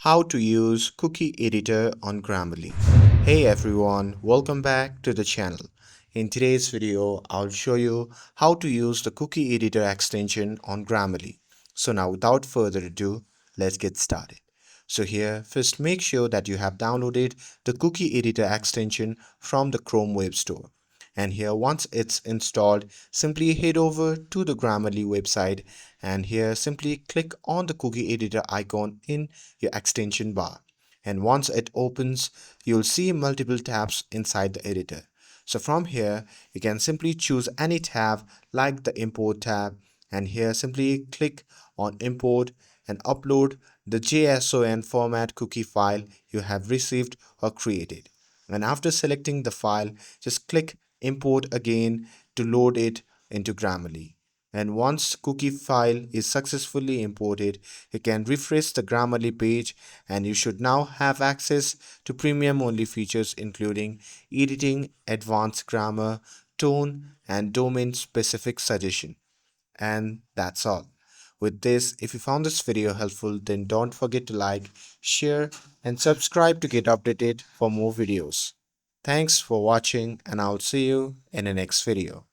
how to use Cookie Editor on Grammarly. Hey everyone, welcome back to the channel. In today's video, I'll show you how to use the Cookie Editor extension on Grammarly. So now without further ado, let's get started. So here, first make sure that you have downloaded the Cookie Editor extension from the Chrome Web Store. And here, once it's installed, simply head over to the Grammarly website, and here simply click on the Cookie Editor icon in your extension bar. And once it opens, you'll see multiple tabs inside the editor. So from here, you can simply choose any tab like the import tab, and here simply click on import and upload the JSON format cookie file you have received or created. And after selecting the file, just click import again to load it into Grammarly. And once cookie file is successfully imported, you can refresh the Grammarly page, and you should now have access to premium only features including editing, advanced grammar, tone, and domain specific suggestion. And that's all. With this, if you found this video helpful, then don't forget to like, share, and subscribe to get updated for more videos. Thanks for watching, and I'll see you in the next video.